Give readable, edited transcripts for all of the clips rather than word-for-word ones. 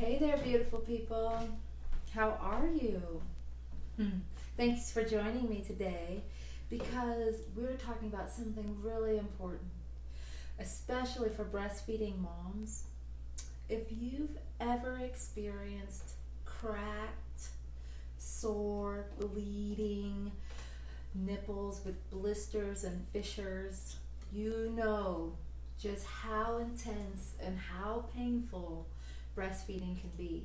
Hey there, beautiful people. How are you? Thanks for joining me today because we're talking about something really important, especially for breastfeeding moms. If you've ever experienced cracked, sore, bleeding nipples with blisters and fissures, you know just how intense and how painful breastfeeding can be.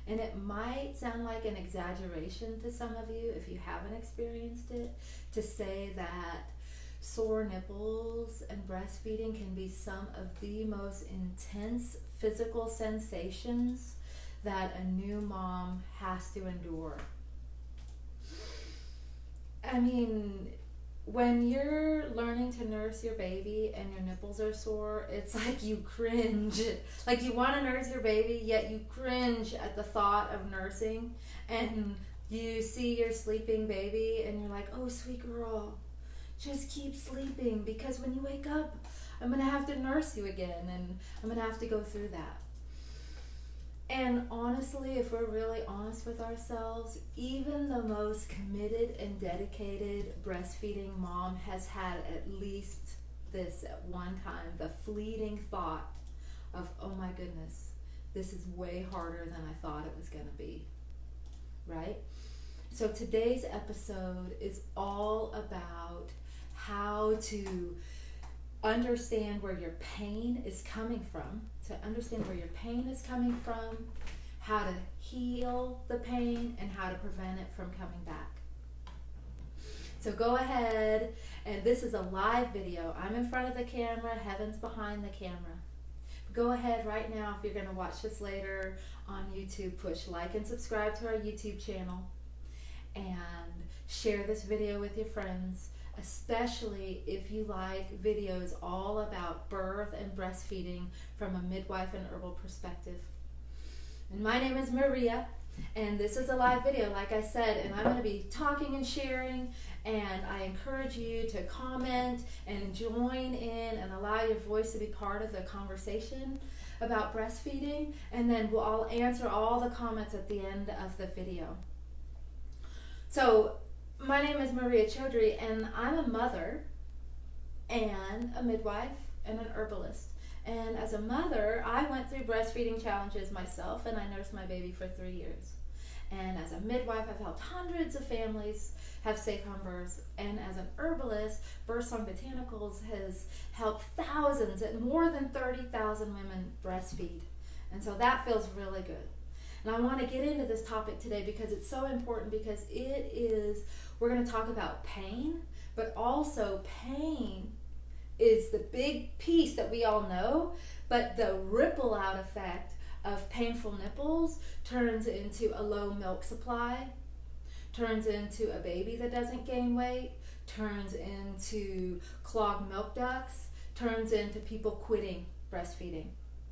And it might sound like an exaggeration to some of you if you haven't experienced it, to say that sore nipples and breastfeeding can be some of the most intense physical sensations that a new mom has to endure. I mean, when you're learning to nurse your baby and your nipples are sore, it's like you cringe. Like you want to nurse your baby, yet you cringe at the thought of nursing. And you see your sleeping baby and you're like, oh, sweet girl, just keep sleeping because when you wake up, I'm going to have to nurse you again and I'm going to have to go through that. And honestly, if we're really honest with ourselves, even the most committed and dedicated breastfeeding mom has had at least this at one time, the fleeting thought of, oh my goodness, this is way harder than I thought it was going to be, right? So today's episode is all about how to understand where your pain is coming from, how to heal the pain, and how to prevent it from coming back. So go ahead, and this is a live video. I'm in front of the camera, Heaven's behind the camera. Go ahead right now, if you're going to watch this later on YouTube, push like and subscribe to our YouTube channel, and share this video with your friends, especially if you like videos all about birth and breastfeeding from a midwife and herbal perspective. And my name is Maria, and this is a live video, like I said, and I'm going to be talking and sharing, and I encourage you to comment and join in and allow your voice to be part of the conversation about breastfeeding, and then I'll answer all the comments at the end of the video. So, my name is Maria Chaudhry, and I'm a mother and a midwife and an herbalist. And as a mother, I went through breastfeeding challenges myself, and I nursed my baby for 3 years. And as a midwife, I've helped hundreds of families have safe-home births. And as an herbalist, Birth Song Botanicals has helped thousands, and more than 30,000 women breastfeed. And so that feels really good. And I want to get into this topic today because it's so important, because we're going to talk about pain, but also pain is the big piece that we all know, but the ripple out effect of painful nipples turns into a low milk supply, turns into a baby that doesn't gain weight, turns into clogged milk ducts, turns into people quitting breastfeeding,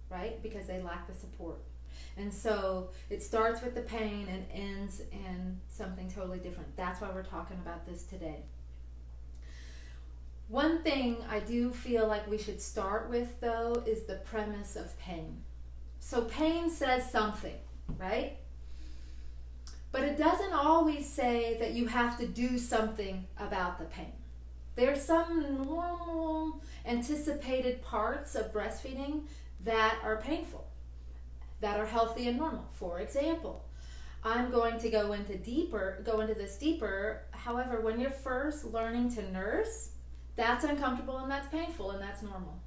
right? Because they lack the support. And so it starts with the pain and ends in something totally different. That's why we're talking about this today. One thing I do feel like we should start with, though, is the premise of pain. So pain says something, right? But it doesn't always say that you have to do something about the pain. There's some normal, anticipated parts of breastfeeding that are painful, that are healthy and normal. For example, I'm going to go into this deeper. However, when you're first learning to nurse, that's uncomfortable and that's painful and that's normal.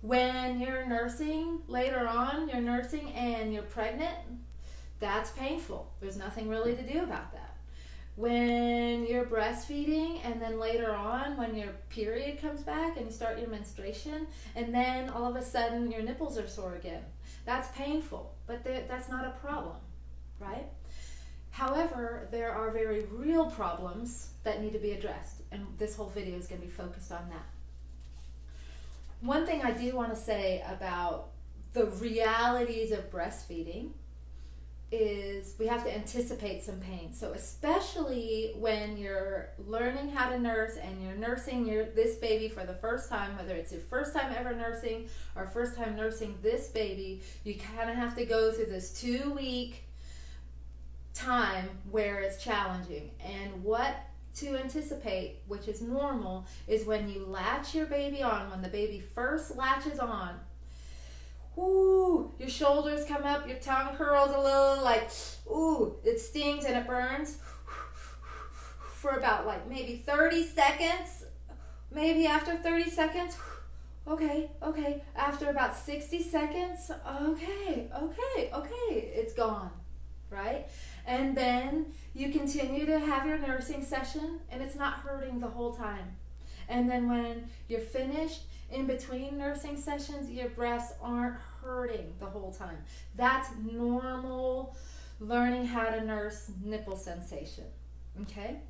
When you're nursing, later on, you're nursing and you're pregnant, that's painful. There's nothing really to do about that. When you're breastfeeding and then later on when your period comes back and you start your menstruation and then all of a sudden your nipples are sore again, that's painful, but that's not a problem, right? However, there are very real problems that need to be addressed, and this whole video is going to be focused on that. One thing I do want to say about the realities of breastfeeding is we have to anticipate some pain. So especially when you're learning how to nurse and you're nursing this baby for the first time, whether it's your first time ever nursing or first time nursing this baby, you kind of have to go through this 2-week time where it's challenging. And what to anticipate, which is normal, is when you latch your baby on, when the baby first latches on, ooh, your shoulders come up, your tongue curls a little, like, ooh, it stings and it burns for about like maybe 30 seconds. Maybe after 30 seconds, okay, after about 60 seconds, okay, it's gone, right? And then you continue to have your nursing session and it's not hurting the whole time. And then when you're finished, in between nursing sessions, your breasts aren't hurting the whole time. That's normal learning how to nurse nipple sensation, okay?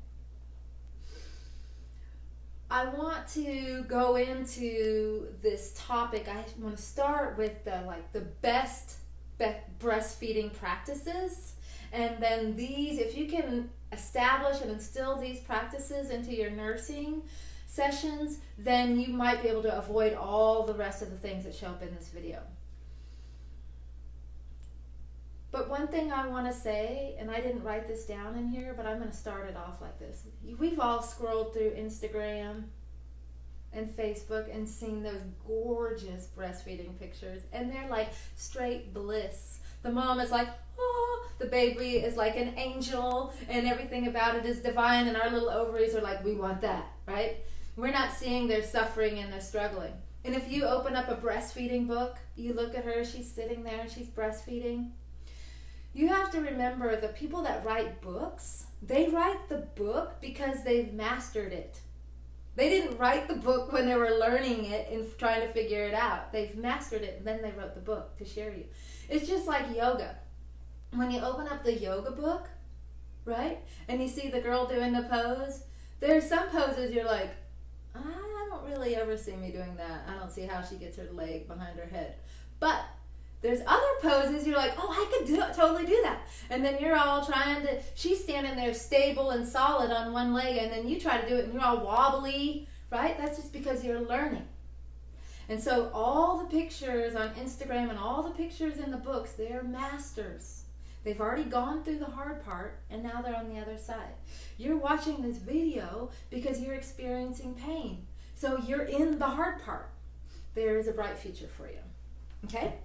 I want to go into this topic. I want to start with the best breastfeeding practices. And then these, if you can establish and instill these practices into your nursing sessions, then you might be able to avoid all the rest of the things that show up in this video. But one thing I want to say, and I didn't write this down in here, but I'm going to start it off like this. We've all scrolled through Instagram and Facebook and seen those gorgeous breastfeeding pictures, and they're like straight bliss. The mom is like, oh, the baby is like an angel, and everything about it is divine, and our little ovaries are like, we want that, right? We're not seeing their suffering and their struggling. And if you open up a breastfeeding book, you look at her, she's sitting there and she's breastfeeding. You have to remember the people that write books, they write the book because they've mastered it. They didn't write the book when they were learning it and trying to figure it out. They've mastered it and then they wrote the book to share you. It's just like yoga. When you open up the yoga book, right, and you see the girl doing the pose, there's some poses you're like, I don't really ever see me doing that. I don't see how she gets her leg behind her head. But there's other poses you're like, oh, I could totally do that. And then you're all trying to, she's standing there stable and solid on one leg, and then you try to do it and you're all wobbly, right? That's just because you're learning. And so all the pictures on Instagram and all the pictures in the books, they're masters. They've already gone through the hard part, and now they're on the other side. You're watching this video because you're experiencing pain. So you're in the hard part. There is a bright future for you. Okay?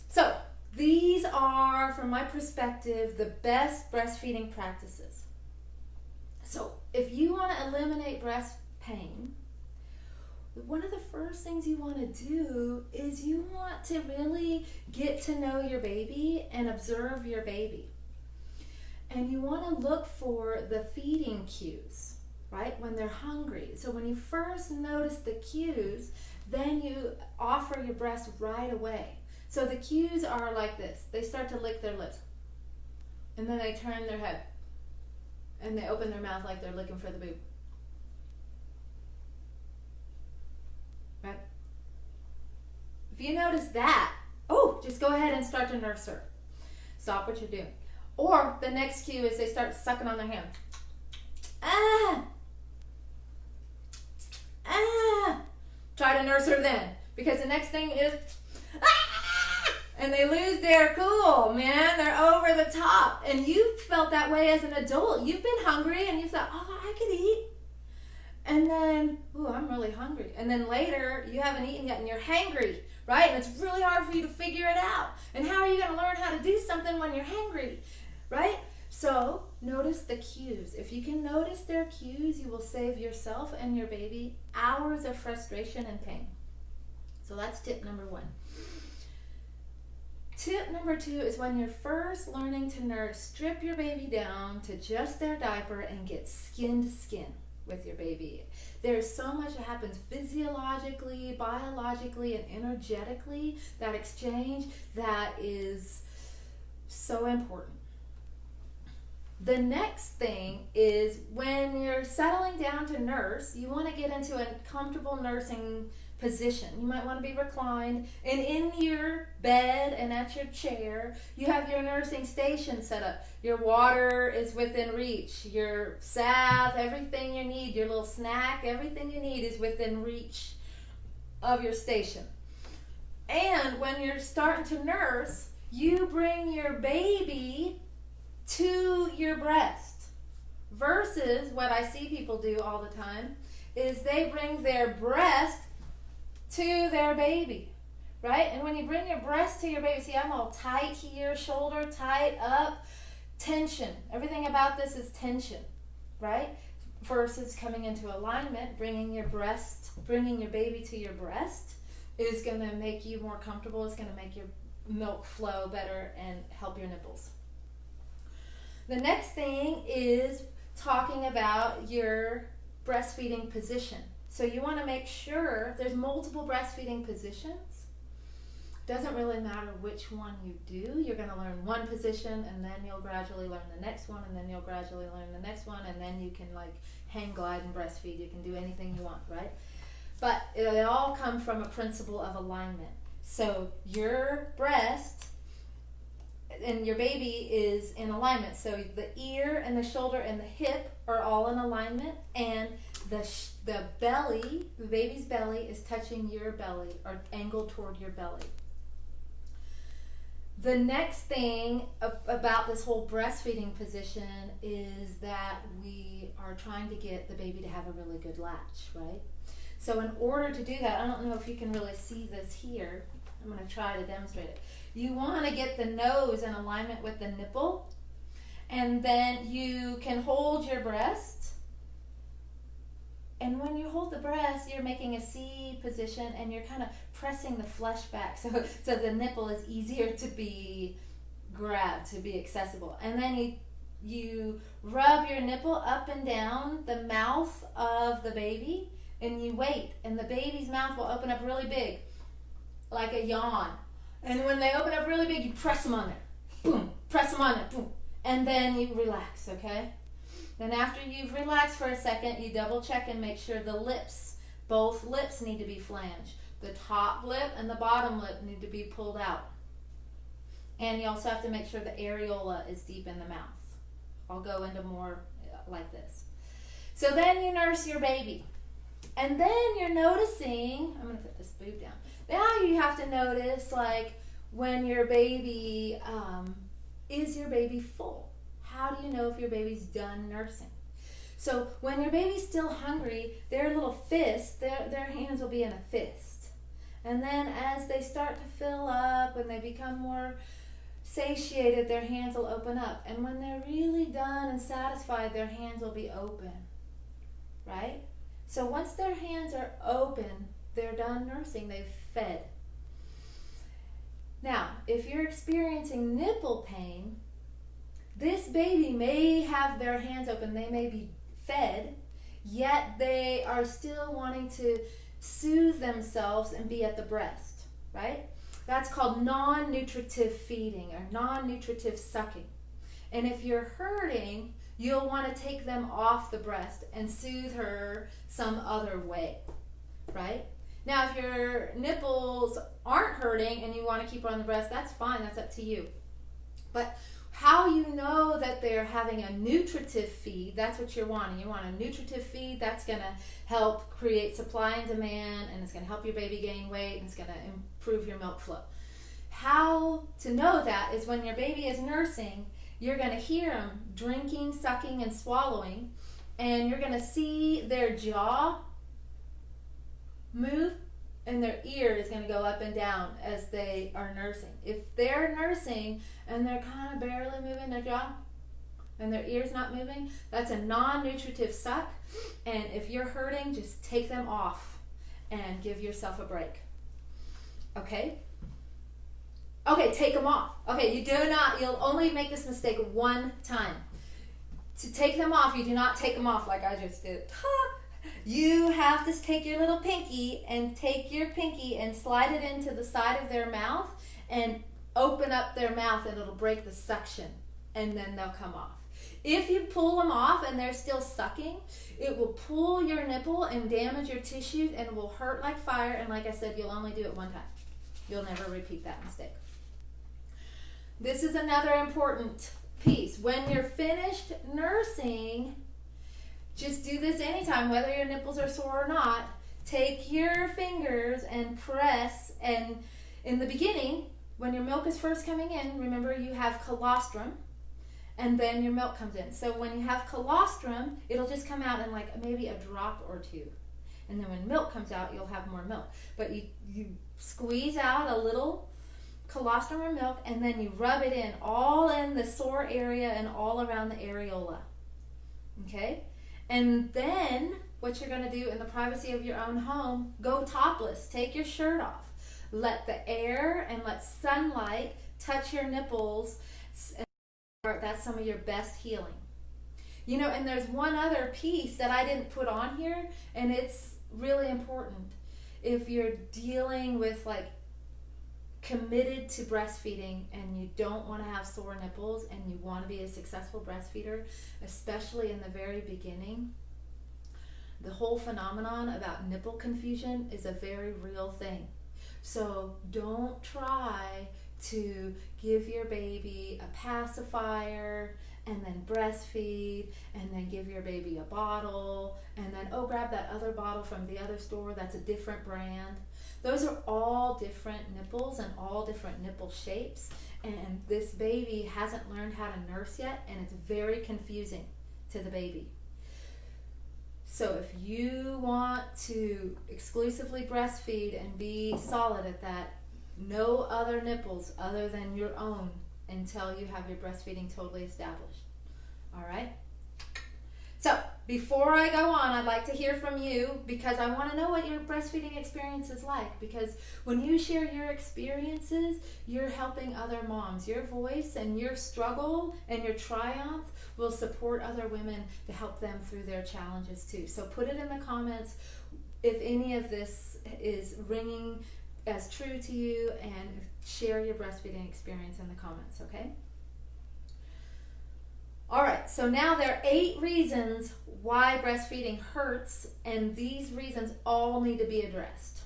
So these are, from my perspective, the best breastfeeding practices. So if you want to eliminate breast pain, one of the first things you want to do is you want to really get to know your baby and observe your baby. And you want to look for the feeding cues, right? When they're hungry. So when you first notice the cues, then you offer your breast right away. So the cues are like this. They start to lick their lips. And then they turn their head. And they open their mouth like they're looking for the boob. Right? If you notice that, oh, just go ahead and start to nurse her. Stop what you're doing. Or the next cue is they start sucking on their hand. Ah! Ah! Try to nurse her then. Because the next thing is, ah! And they lose their cool, man. They're over the top. And you felt that way as an adult. You've been hungry and you thought, oh, I could eat. And then, ooh, I'm really hungry. And then later, you haven't eaten yet and you're hangry, right? And it's really hard for you to figure it out. And how are you going to learn how to do something when you're hangry, right? So notice the cues. If you can notice their cues, you will save yourself and your baby hours of frustration and pain. So that's tip number 1. Tip number 2 is when you're first learning to nurse, strip your baby down to just their diaper and get skin to skin with your baby. There's so much that happens physiologically, biologically, and energetically, that exchange that is so important. The next thing is when you're settling down to nurse, you want to get into a comfortable nursing position. You might want to be reclined, and in your bed and at your chair, you have your nursing station set up. Your water is within reach. Your salve, everything you need, your little snack, everything you need is within reach of your station. And when you're starting to nurse, you bring your baby to your breast, versus what I see people do all the time is they bring their breast to their baby, right? And when you bring your breast to your baby, see, I'm all tight here, shoulder tight up, tension. Everything about this is tension, right? Versus coming into alignment, bringing your baby to your breast is going to make you more comfortable. It's going to make your milk flow better and help your nipples. The next thing is talking about your breastfeeding position. So you want to make sure there's multiple breastfeeding positions. Doesn't really matter which one you do. You're going to learn one position, and then you'll gradually learn the next one, and then you'll gradually learn the next one, and then you can like hang glide and breastfeed. You can do anything you want, right? But it all comes from a principle of alignment. So your breast and your baby is in alignment. So the ear and the shoulder and the hip are all in alignment, and the belly, the baby's belly, is touching your belly or angled toward your belly. The next thing about this whole breastfeeding position is that we are trying to get the baby to have a really good latch, right? So in order to do that, I don't know if you can really see this here. I'm going to try to demonstrate it. You want to get the nose in alignment with the nipple, and then you can hold your breast. And when you hold the breast, you're making a C position, and you're kind of pressing the flesh back so the nipple is easier to be grabbed, to be accessible. And then you rub your nipple up and down the mouth of the baby, and you wait, and the baby's mouth will open up really big, like a yawn. And when they open up really big, you press them on there. Boom. Press them on there. Boom. And then you relax, okay? Then after you've relaxed for a second, you double check and make sure the lips, both lips need to be flanged. The top lip and the bottom lip need to be pulled out. And you also have to make sure the areola is deep in the mouth. I'll go into more like this. So then you nurse your baby. And then you're noticing, I'm going to put this boob down. Now you have to notice, like, when your baby, is your baby full? How do you know if your baby's done nursing? So when your baby's still hungry, their little fist, their hands will be in a fist. And then as they start to fill up and they become more satiated, their hands will open up. And when they're really done and satisfied, their hands will be open, right? So once their hands are open, they're done nursing, they've fed. Now, if you're experiencing nipple pain, this baby may have their hands open, they may be fed, yet they are still wanting to soothe themselves and be at the breast, right? That's called non-nutritive feeding or non-nutritive sucking. And if you're hurting, you'll want to take them off the breast and soothe her some other way, right? Now, if your nipples aren't hurting and you want to keep her on the breast, that's fine, that's up to you. But how you know that they're having a nutritive feed, that's what you're wanting. You want a nutritive feed, that's going to help create supply and demand, and it's going to help your baby gain weight, and it's going to improve your milk flow. How to know that is when your baby is nursing, you're going to hear them drinking, sucking, and swallowing, and you're going to see their jaw move, and their ear is going to go up and down as they are nursing. If they're nursing and they're kind of barely moving their jaw and their ear's not moving, that's a non-nutritive suck. And if you're hurting, just take them off and give yourself a break. Okay? Okay, take them off. Okay, you'll only make this mistake one time. To take them off, you do not take them off like I just did. You have to take your little pinky and slide it into the side of their mouth and open up their mouth, and it'll break the suction, and then they'll come off. If you pull them off and they're still sucking, it will pull your nipple and damage your tissues and will hurt like fire. And like I said, you'll only do it one time. You'll never repeat that mistake. This is another important piece. When you're finished nursing, just do this anytime, whether your nipples are sore or not. Take your fingers and press, and in the beginning, when your milk is first coming in, remember you have colostrum, and then your milk comes in. So when you have colostrum, it'll just come out in like maybe a drop or two. And then when milk comes out, you'll have more milk. But you squeeze out a little colostrum or milk, and then you rub it in, all in the sore area and all around the areola. Okay? And then what you're going to do in the privacy of your own home, go topless. Take your shirt off. Let the air and let sunlight touch your nipples. That's some of your best healing. You know, and there's one other piece that I didn't put on here, and it's really important. If you're dealing with like committed to breastfeeding and you don't want to have sore nipples and you want to be a successful breastfeeder, especially in the very beginning, the whole phenomenon about nipple confusion is a very real thing. So don't try to give your baby a pacifier and then breastfeed and then give your baby a bottle and then, oh, grab that other bottle from the other store that's a different brand. Those are all different nipples and all different nipple shapes, and this baby hasn't learned how to nurse yet, and it's very confusing to the baby. So if you want to exclusively breastfeed and be solid at that, no other nipples other than your own until you have your breastfeeding totally established. All right? So before I go on, I'd like to hear from you, because I want to know what your breastfeeding experience is like, because when you share your experiences, you're helping other moms. Your voice and your struggle and your triumph will support other women to help them through their challenges too. So put it in the comments if any of this is ringing as true to you, and share your breastfeeding experience in the comments, okay? All right, so now there are 8 reasons why breastfeeding hurts, and these reasons all need to be addressed.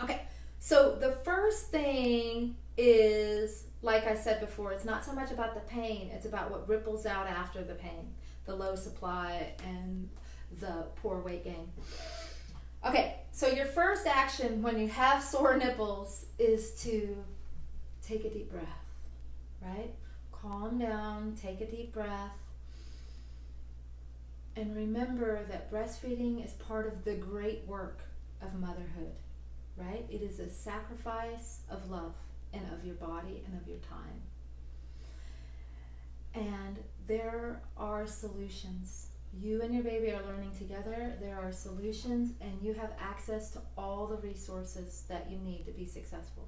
Okay, so the first thing is, like I said before, it's not so much about the pain, it's about what ripples out after the pain, the low supply and the poor weight gain. Okay, so your first action when you have sore nipples is to take a deep breath, right? Calm down, take a deep breath, and remember that breastfeeding is part of the great work of motherhood, right? It is a sacrifice of love and of your body and of your time. And there are solutions. You and your baby are learning together. There are solutions, and you have access to all the resources that you need to be successful.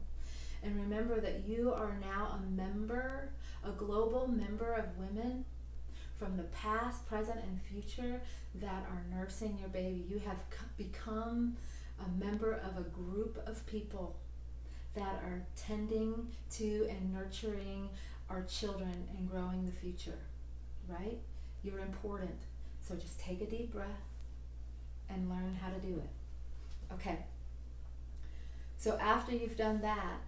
And remember that you are now a member, a global member of women from the past, present, and future that are nursing your baby. You have become a member of a group of people that are tending to and nurturing our children and growing the future, right? You're important. So just take a deep breath and learn how to do it. Okay. So after you've done that,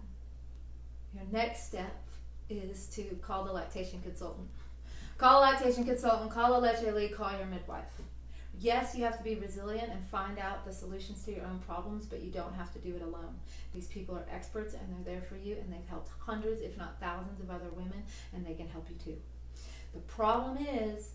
your next step is to call the lactation consultant. Call a lactation consultant, call a leche lead, call your midwife. Yes, you have to be resilient and find out the solutions to your own problems, but you don't have to do it alone. These people are experts and they're there for you, and they've helped hundreds, if not thousands, of other women, and they can help you too. The problem is,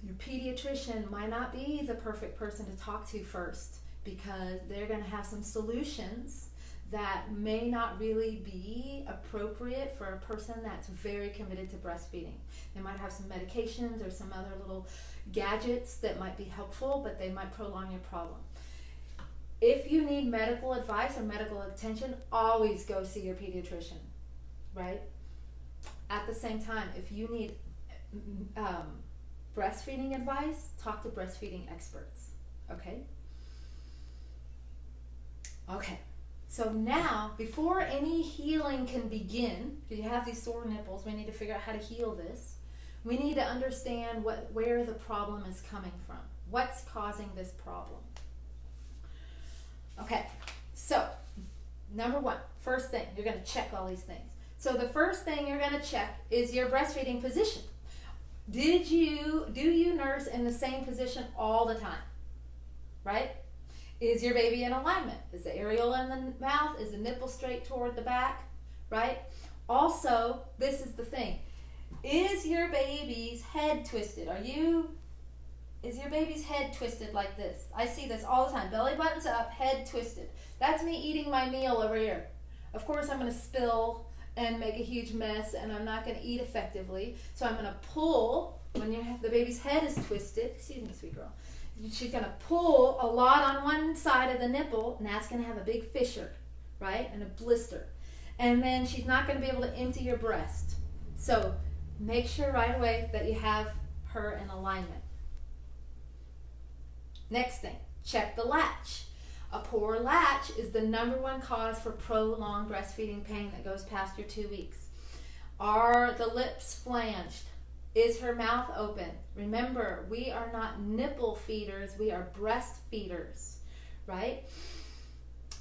your pediatrician might not be the perfect person to talk to first, because they're going to have some solutions that may not really be appropriate for a person that's very committed to breastfeeding. They might have some medications or some other little gadgets that might be helpful, but they might prolong your problem. If you need medical advice or medical attention, always go see your pediatrician, right? At the same time, if you need breastfeeding advice, talk to breastfeeding experts, okay? Okay, so now, before any healing can begin, because you have these sore nipples, we need to figure out how to heal this. We need to understand where the problem is coming from. What's causing this problem? Okay, so number one, first thing, you're going to check all these things. So the first thing you're going to check is your breastfeeding position. Do you nurse in the same position all the time? Right? Is your baby in alignment? Is the areola in the mouth? Is the nipple straight toward the back? Right? Also, this is the thing. Is your baby's head twisted? Is your baby's head twisted like this? I see this all the time. Belly button's up, head twisted. That's me eating my meal over here. Of course, I'm going to spill and make a huge mess, and I'm not going to eat effectively. So I'm going to pull, when the baby's head is twisted, excuse me, sweet girl, she's going to pull a lot on one side of the nipple, and that's going to have a big fissure, right, and a blister. And then she's not going to be able to empty your breast. So make sure right away that you have her in alignment. Next thing, check the latch. A poor latch is the #1 cause for prolonged breastfeeding pain that goes past your 2 weeks. Are the lips flanged? Is her mouth open? Remember, we are not nipple feeders, we are breastfeeders, right?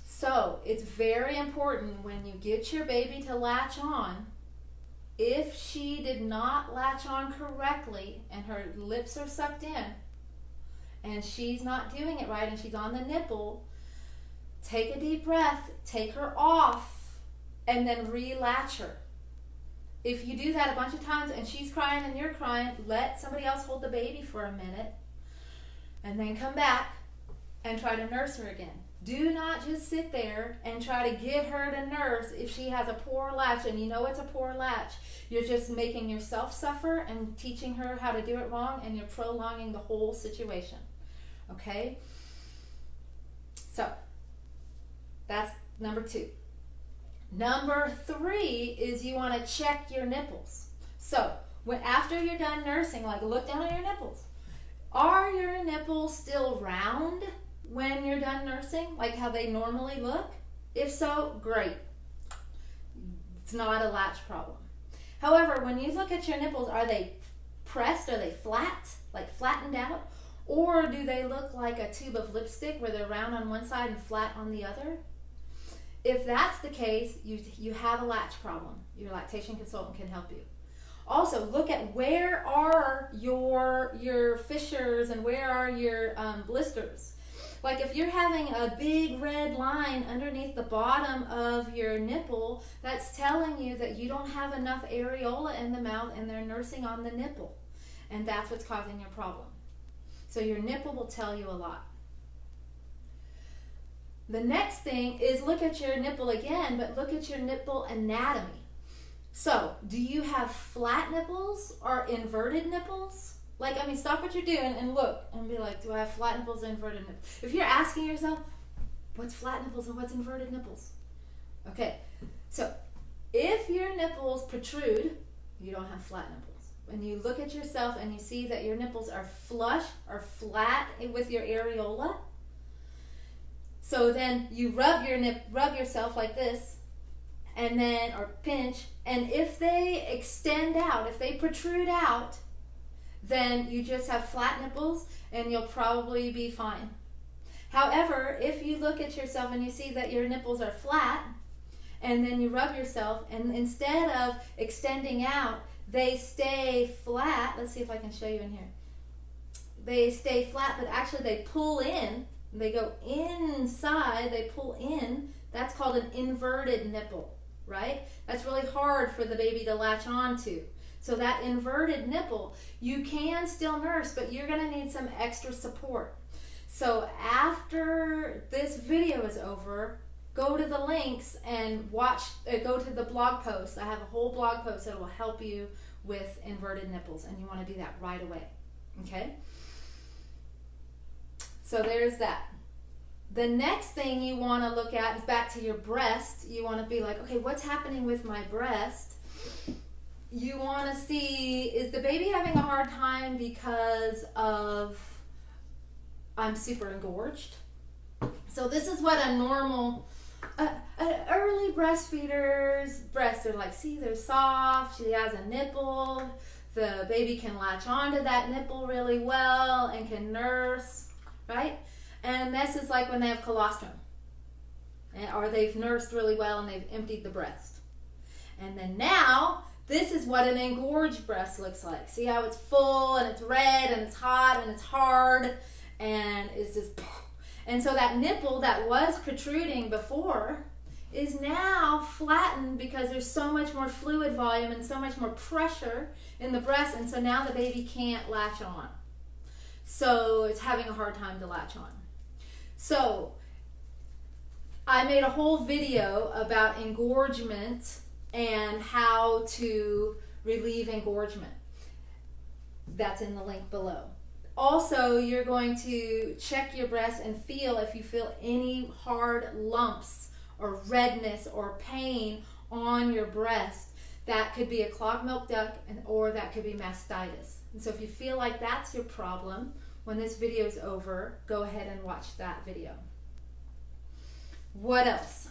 So it's very important when you get your baby to latch on, if she did not latch on correctly and her lips are sucked in and she's not doing it right and she's on the nipple, take a deep breath, take her off, and then re-latch her. If you do that a bunch of times and she's crying and you're crying, let somebody else hold the baby for a minute and then come back and try to nurse her again. Do not just sit there and try to get her to nurse if she has a poor latch and you know it's a poor latch. You're just making yourself suffer and teaching her how to do it wrong, and you're prolonging the whole situation. Okay? So that's number 2. Number 3 is you want to check your nipples. So after you're done nursing, like look down at your nipples. Are your nipples still round when you're done nursing, like how they normally look? If so, great. It's not a latch problem. However, when you look at your nipples, are they pressed? Are they flat, like flattened out? Or do they look like a tube of lipstick where they're round on one side and flat on the other? If that's the case, you have a latch problem. Your lactation consultant can help you. Also, look at where are your fissures and where are your blisters. Like if you're having a big red line underneath the bottom of your nipple, that's telling you that you don't have enough areola in the mouth and they're nursing on the nipple. And that's what's causing your problem. So your nipple will tell you a lot. The next thing is look at your nipple again, but look at your nipple anatomy. So, do you have flat nipples or inverted nipples? Stop what you're doing and look and be like, do I have flat nipples or inverted nipples? If you're asking yourself, what's flat nipples and what's inverted nipples? Okay, so if your nipples protrude, you don't have flat nipples. When you look at yourself and you see that your nipples are flush or flat with your areola, so then you rub yourself like this, and then, or pinch, and if they extend out, if they protrude out, then you just have flat nipples and you'll probably be fine. However, if you look at yourself and you see that your nipples are flat, and then you rub yourself, and instead of extending out, they stay flat. Let's see if I can show you in here. They stay flat, but actually they pull in. They go inside, they pull in. That's called an inverted nipple, right? That's really hard for the baby to latch onto. So that inverted nipple, you can still nurse, but you're going to need some extra support. So after this video is over, go to the links and go to the blog post. I have a whole blog post that will help you with inverted nipples, and you want to do that right away, okay? So there's that. The next thing you want to look at is back to your breast. You want to be like, okay, what's happening with my breast? You want to see, is the baby having a hard time because of I'm super engorged? So this is what a normal, early breastfeeder's breasts are like. See, they're soft. She has a nipple. the baby can latch onto that nipple really well and can nurse, right? And this is like when they have colostrum, or they've nursed really well and they've emptied the breast. And then now, this is what an engorged breast looks like. See how it's full and it's red and it's hot and it's hard and it's just, and so that nipple that was protruding before is now flattened because there's so much more fluid volume and so much more pressure in the breast, and so now the baby can't latch on. So it's having a hard time to latch on. So I made a whole video about engorgement and how to relieve engorgement. That's in the link below. Also, you're going to check your breast and feel if you feel any hard lumps or redness or pain on your breast. That could be a clogged milk duct, or that could be mastitis. And so if you feel like that's your problem, when this video is over, go ahead and watch that video. What else?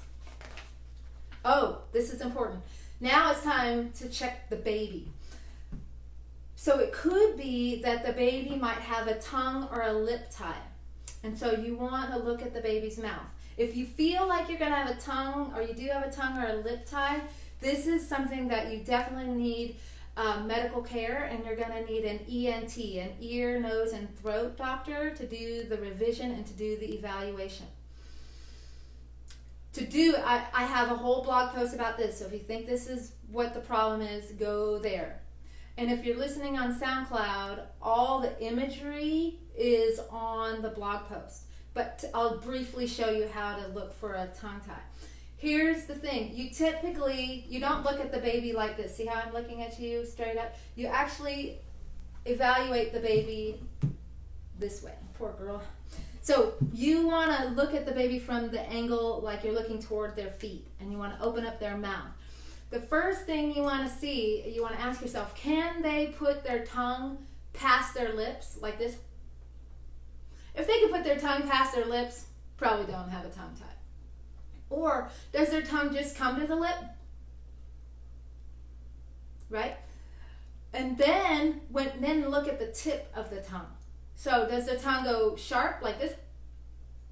Oh, this is important. Now it's time to check the baby. So it could be that the baby might have a tongue or a lip tie. And so you want to look at the baby's mouth. If you feel like you're going to have a tongue, or you do have a tongue or a lip tie, this is something that you definitely need medical care, and you're going to need an ENT, an ear, nose, and throat doctor, to do the revision and to do the evaluation. I have a whole blog post about this, so if you think this is what the problem is, go there. And if you're listening on SoundCloud, all the imagery is on the blog post. But I'll briefly show you how to look for a tongue tie. Here's the thing. You don't look at the baby like this. See how I'm looking at you straight up? You actually evaluate the baby this way. Poor girl. So you want to look at the baby from the angle like you're looking toward their feet, and you want to open up their mouth. The first thing you want to see, you want to ask yourself, can they put their tongue past their lips like this? If they can put their tongue past their lips, probably don't have a tongue tie. Or does their tongue just come to the lip? Right? And then look at the tip of the tongue. So does the tongue go sharp like this,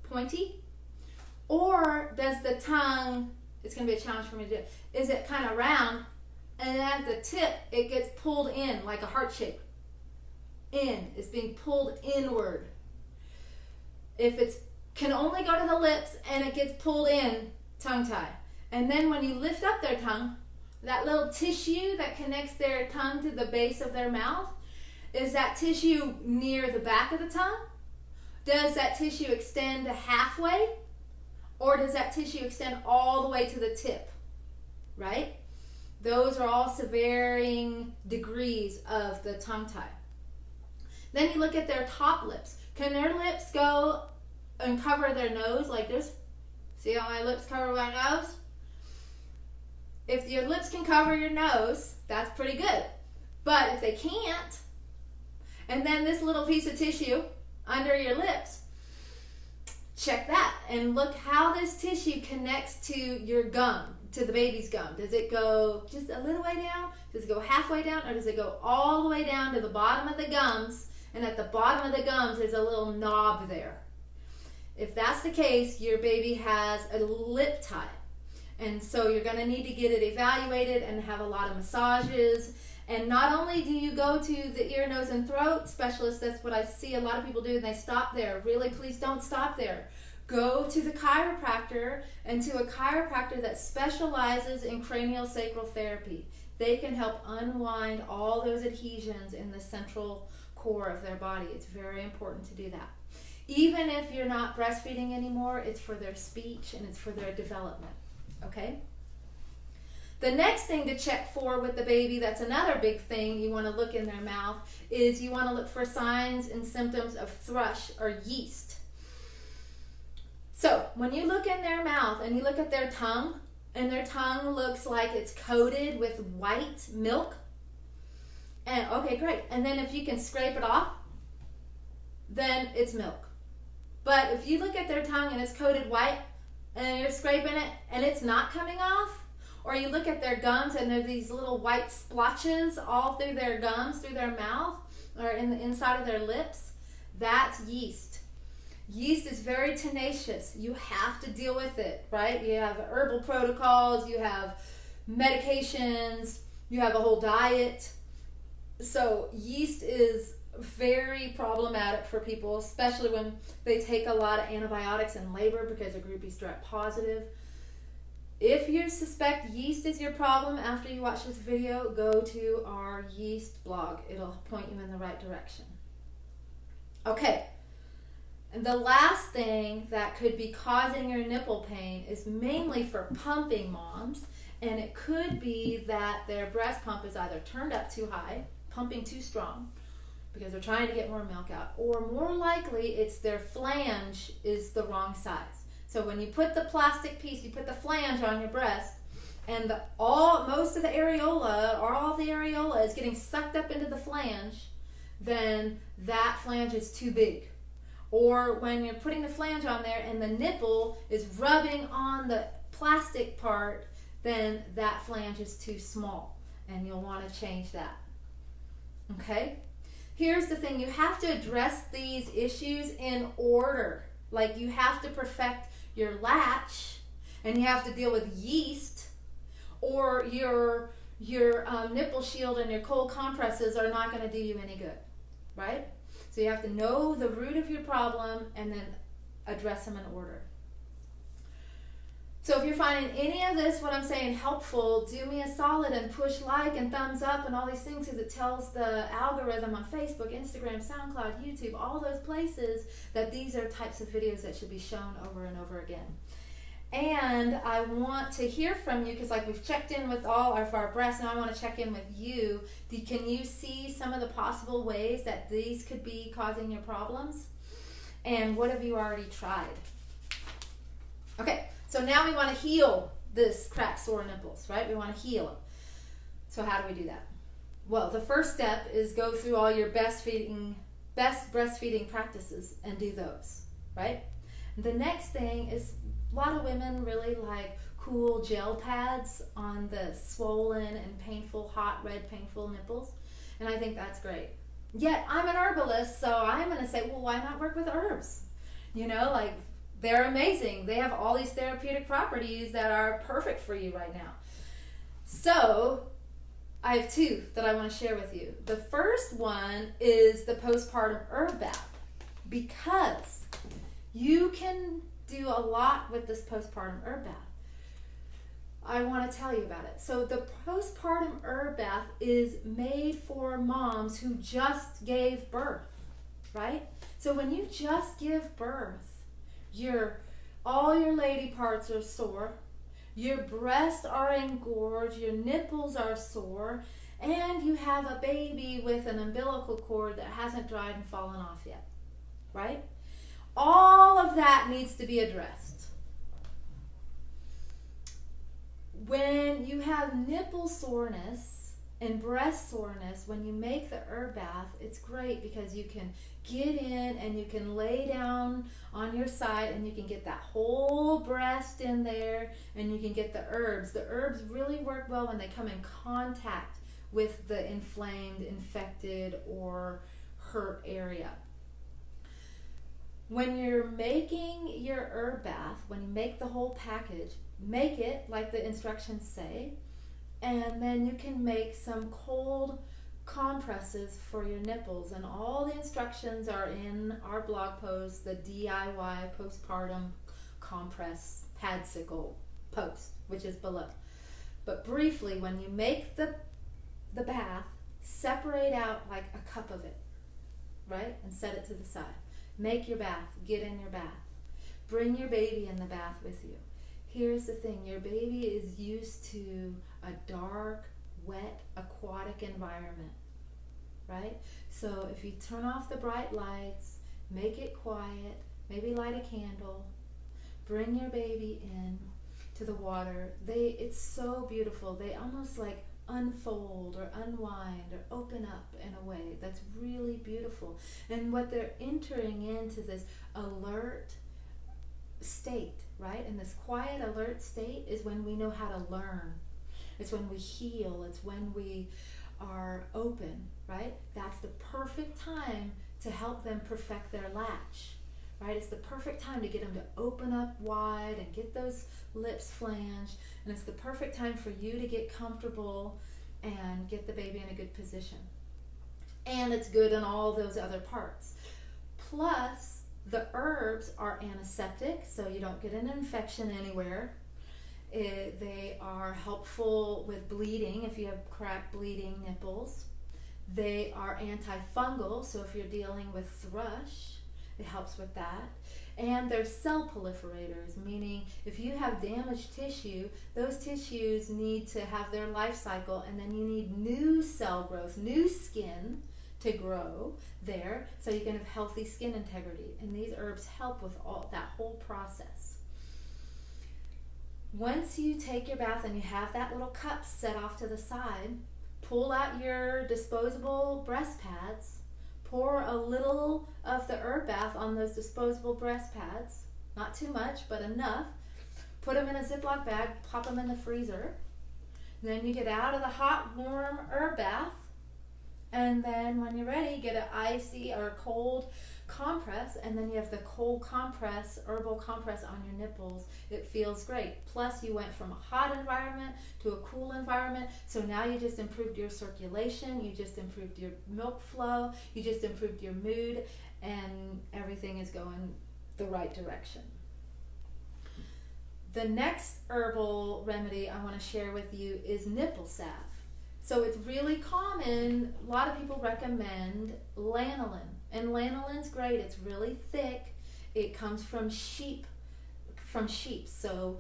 pointy? Or does the tongue, it's going to be a challenge for me to do, is it kind of round, and at the tip it gets pulled in like a heart shape? In, it's being pulled inward. If it can only go to the lips and it gets pulled in, tongue tie. And then when you lift up their tongue, that little tissue that connects their tongue to the base of their mouth, is that tissue near the back of the tongue? Does that tissue extend halfway? Or does that tissue extend all the way to the tip? Right? Those are all varying degrees of the tongue tie. Then you look at their top lips. Can their lips go and cover their nose like this? See how my lips cover my nose? If your lips can cover your nose, that's pretty good. But if they can't, and then this little piece of tissue under your lips, check that and look how this tissue connects to your gum, to the baby's gum. Does it go just a little way down? Does it go halfway down? Or does it go all the way down to the bottom of the gums? And at the bottom of the gums, there's a little knob there. If that's the case, your baby has a lip tie. And so you're going to need to get it evaluated and have a lot of massages. And not only do you go to the ear, nose, and throat specialist, that's what I see a lot of people do, and they stop there. Really, please don't stop there. Go to the chiropractor, and to a chiropractor that specializes in craniosacral therapy. They can help unwind all those adhesions in the central core of their body. It's very important to do that. Even if you're not breastfeeding anymore, it's for their speech and it's for their development. Okay? The next thing to check for with the baby, that's another big thing you want to look in their mouth, is you want to look for signs and symptoms of thrush or yeast. So when you look in their mouth and you look at their tongue, and their tongue looks like it's coated with white milk, and okay, great. And then if you can scrape it off, then it's milk. But if you look at their tongue and it's coated white, and you're scraping it and it's not coming off, Or you look at their gums and there are these little white splotches all through their gums, through their mouth, or in the inside of their lips. That's yeast. Yeast is very tenacious. You have to deal with it, right? You have herbal protocols, you have medications, you have a whole diet. So yeast is very problematic for people, especially when they take a lot of antibiotics in labor because they're group B strep positive. If you suspect yeast is your problem after you watch this video, go to our yeast blog. It'll point you in the right direction. Okay, and the last thing that could be causing your nipple pain is mainly for pumping moms, and it could be that their breast pump is either turned up too high, pumping too strong, because they're trying to get more milk out, or more likely it's their flange is the wrong size. So when you put the plastic piece, you put the flange on your breast, and most of the areola, or all the areola is getting sucked up into the flange, then that flange is too big. Or when you're putting the flange on there and the nipple is rubbing on the plastic part, then that flange is too small, and you'll want to change that. Okay? Here's the thing, you have to address these issues in order. Like, you have to perfect your latch, and you have to deal with yeast, or your nipple shield and your cold compresses are not going to do you any good, right? So you have to know the root of your problem and then address them in order. So if you're finding any of this, what I'm saying, helpful, do me a solid and push like and thumbs up and all these things, because it tells the algorithm on Facebook, Instagram, SoundCloud, YouTube, all those places, that these are types of videos that should be shown over and over again. And I want to hear from you, because like we've checked in with all of our breasts, now I want to check in with you. Can you see some of the possible ways that these could be causing your problems? And what have you already tried? Okay. So now we want to heal this cracked, sore nipples, right? We want to heal them. So how do we do that? Well, the first step is go through all your best breastfeeding practices and do those, right? The next thing is, a lot of women really like cool gel pads on the swollen and painful, hot, red, painful nipples. And I think that's great. Yet I'm an herbalist, so I'm going to say, well, why not work with herbs? You know, like, they're amazing. They have all these therapeutic properties that are perfect for you right now. So I have two that I want to share with you. The first one is the postpartum herb bath, because you can do a lot with this postpartum herb bath. I want to tell you about it. So the postpartum herb bath is made for moms who just gave birth, right? So when you just give birth, all your lady parts are sore, your breasts are engorged, your nipples are sore, and you have a baby with an umbilical cord that hasn't dried and fallen off yet, right? All of that needs to be addressed. When you have nipple soreness and breast soreness, when you make the herb bath, it's great because you can get in and you can lay down on your side and you can get that whole breast in there, and you can get the herbs. The herbs really work well when they come in contact with the inflamed, infected, or hurt area. When you're making your herb bath, when you make the whole package, make it like the instructions say, and then you can make some cold compresses for your nipples, and all the instructions are in our blog post, the DIY postpartum compress padsicle post, which is below. But briefly, when you make the bath, separate out like a cup of it, right, and set it to the side. Make your bath, get in your bath, bring your baby in the bath with you. Here's the thing, your baby is used to a dark, wet, aquatic environment, right? So if you turn off the bright lights, make it quiet, maybe light a candle, bring your baby in to the water. It's so beautiful. They almost like unfold or unwind or open up in a way that's really beautiful. And what they're entering into this alert state, right? And this quiet, alert state is when we know how to learn It's when we heal. It's when we are open, right? That's the perfect time to help them perfect their latch, right? It's the perfect time to get them to open up wide and get those lips flanged. And it's the perfect time for you to get comfortable and get the baby in a good position. And it's good in all those other parts. Plus, the herbs are antiseptic, so you don't get an infection anywhere. They are helpful with bleeding if you have cracked bleeding nipples. They are antifungal, so if you're dealing with thrush, it helps with that. And they're cell proliferators, meaning if you have damaged tissue, those tissues need to have their life cycle, and then you need new cell growth, new skin to grow there, so you can have healthy skin integrity. And these herbs help with all that whole process. Once you take your bath and you have that little cup set off to the side, pull out your disposable breast pads, pour a little of the herb bath on those disposable breast pads, not too much, but enough. Put them in a Ziploc bag, pop them in the freezer. Then you get out of the hot, warm herb bath, and then when you're ready, get an icy or cold compress, and then you have the cold compress, herbal compress on your nipples. It feels great. Plus, you went from a hot environment to a cool environment, so now you just improved your circulation, you just improved your milk flow, you just improved your mood, and everything is going the right direction. The next herbal remedy I want to share with you is nipple salve. So it's really common, a lot of people recommend lanolin. And lanolin's great, it's really thick. It comes from sheep. So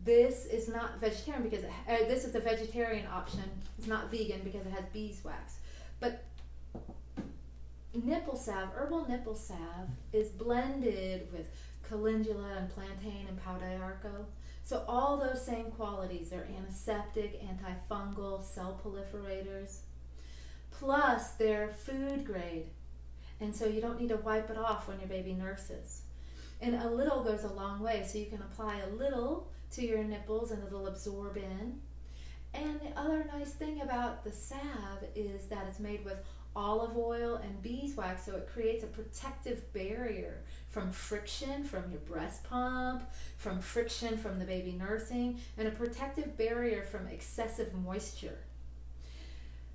this is not vegetarian because this is a vegetarian option. It's not vegan because it has beeswax. But nipple salve, herbal nipple salve, is blended with calendula and plantain and pau d'arco. So all those same qualities. They're antiseptic, antifungal, cell proliferators. Plus, they're food grade. And so you don't need to wipe it off when your baby nurses. And a little goes a long way. So you can apply a little to your nipples and it'll absorb in. And the other nice thing about the salve is that it's made with olive oil and beeswax, so it creates a protective barrier from friction from your breast pump, from friction from the baby nursing, and a protective barrier from excessive moisture.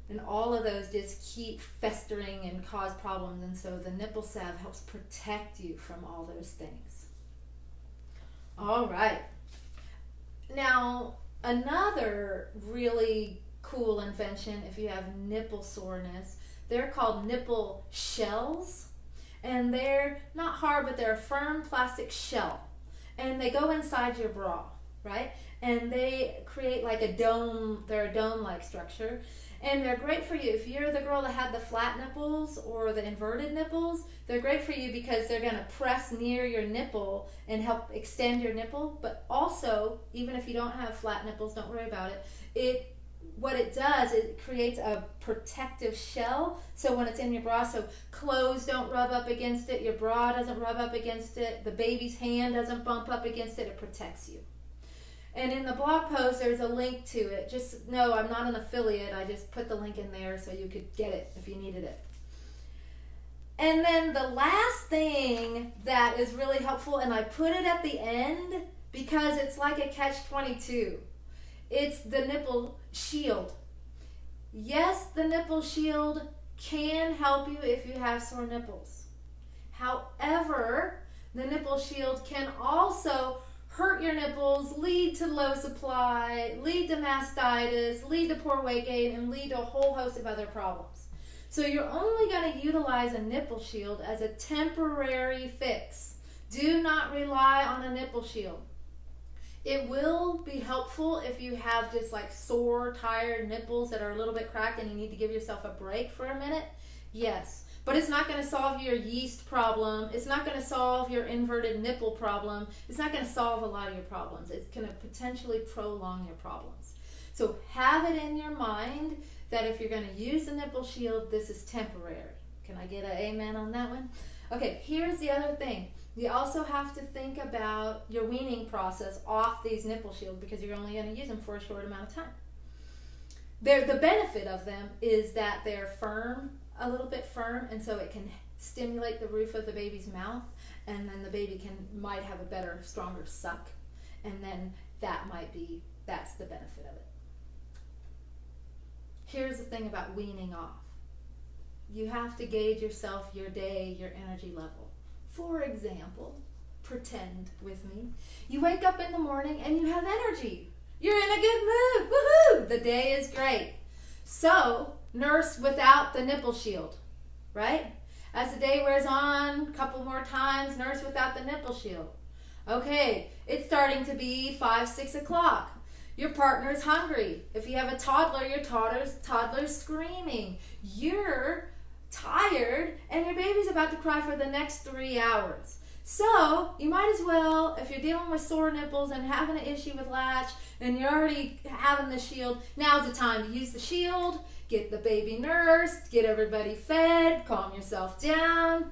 And all of those just keep festering and cause problems, and so the nipple salve helps protect you from all those things. All right. Now, another really cool invention, if you have nipple soreness, they're called nipple shells, and they're not hard, but they're a firm plastic shell, and they go inside your bra, right? And they create like a dome. They're a dome-like structure, and they're great for you if you're the girl that had the flat nipples or the inverted nipples. They're great for you because they're going to press near your nipple and help extend your nipple. But also, even if you don't have flat nipples, don't worry about it. What it does, it creates a protective shell, so when it's in your bra, so clothes don't rub up against it, your bra doesn't rub up against it, the baby's hand doesn't bump up against it, it protects you. And in the blog post, there's a link to it. Just know I'm not an affiliate, I just put the link in there so you could get it if you needed it. And then the last thing that is really helpful, and I put it at the end because it's like a catch-22. It's the nipple shield. Yes, the nipple shield can help you if you have sore nipples. However, the nipple shield can also hurt your nipples, lead to low supply, lead to mastitis, lead to poor weight gain, and lead to a whole host of other problems. So you're only going to utilize a nipple shield as a temporary fix. Do not rely on a nipple shield. It will be helpful if you have just like sore, tired nipples that are a little bit cracked and you need to give yourself a break for a minute. Yes, but it's not going to solve your yeast problem. It's not going to solve your inverted nipple problem. It's not going to solve a lot of your problems. It's going to potentially prolong your problems. So have it in your mind that if you're going to use the nipple shield, this is temporary. Can I get an amen on that one? Okay, here's the other thing. You also have to think about your weaning process off these nipple shields because you're only going to use them for a short amount of time. The benefit of them is that they're firm, a little bit firm, and so it can stimulate the roof of the baby's mouth, and then the baby might have a better, stronger suck, and then that's the benefit of it. Here's the thing about weaning off. You have to gauge yourself, your day, your energy level. For example, pretend with me, you wake up in the morning and you have energy. You're in a good mood. Woohoo! The day is great. So, nurse without the nipple shield, right? As the day wears on, a couple more times, nurse without the nipple shield. Okay, it's starting to be 5, 6 o'clock. Your partner's hungry. If you have a toddler, your toddler's screaming. You're tired and your baby's about to cry for the next 3 hours. So you might as well, if you're dealing with sore nipples and having an issue with latch and you're already having the shield, now's the time to use the shield, get the baby nursed, get everybody fed, calm yourself down.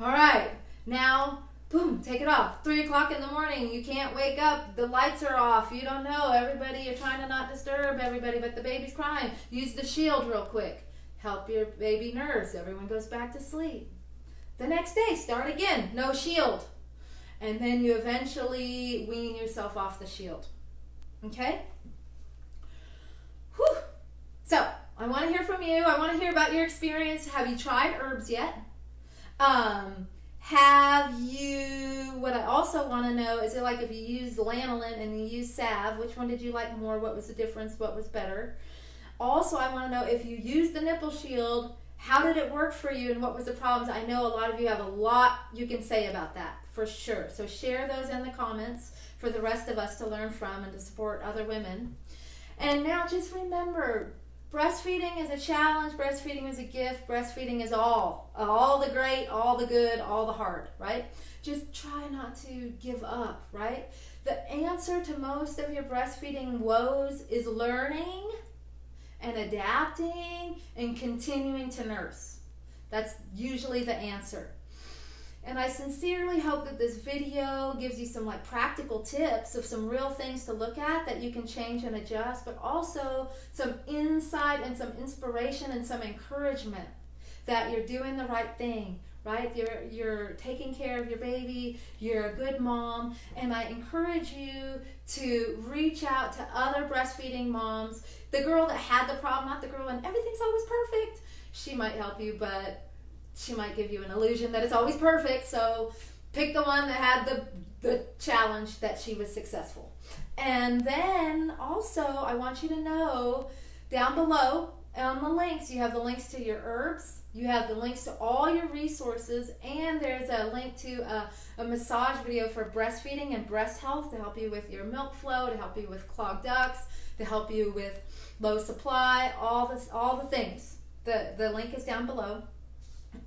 All right, now, boom, take it off. 3 o'clock in the morning, you can't wake up, the lights are off, you don't know, everybody, you're trying to not disturb everybody, but the baby's crying. Use the shield real quick. Help your baby nurse. Everyone goes back to sleep. The next day, start again, no shield. And then you eventually wean yourself off the shield. Okay? Whew. So, I want to hear from you. I want to hear about your experience. Have you tried herbs yet? What I also want to know, is it like if you use lanolin and you use salve, which one did you like more? What was the difference? What was better? Also, I want to know if you used the nipple shield, how did it work for you and what was the problems? I know a lot of you have a lot you can say about that, for sure. So share those in the comments for the rest of us to learn from and to support other women. And now just remember, breastfeeding is a challenge, breastfeeding is a gift, breastfeeding is all the great, all the good, all the hard, right? Just try not to give up, right? The answer to most of your breastfeeding woes is learning and adapting and continuing to nurse. That's usually the answer. And I sincerely hope that this video gives you some practical tips of some real things to look at that you can change and adjust, but also some insight and some inspiration and some encouragement that you're doing the right thing, right? You're taking care of your baby, you're a good mom, and I encourage you to reach out to other breastfeeding moms. The girl that had the problem, not the girl when everything's always perfect. She might help you, but she might give you an illusion that it's always perfect. So pick the one that had the challenge that she was successful. And then also I want you to know down below on the links, you have the links to your herbs, you have the links to all your resources, and there's a link to a massage video for breastfeeding and breast health to help you with your milk flow, to help you with clogged ducts, to help you with low supply, all the things. The link is down below.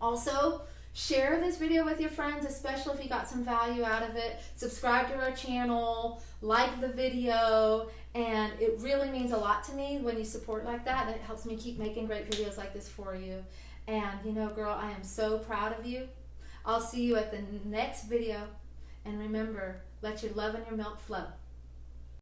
Also, share this video with your friends, especially if you got some value out of it. Subscribe to our channel, like the video, and it really means a lot to me when you support like that, and it helps me keep making great videos like this for you. And you know, girl, I am so proud of you. I'll see you at the next video, and remember, let your love and your milk flow.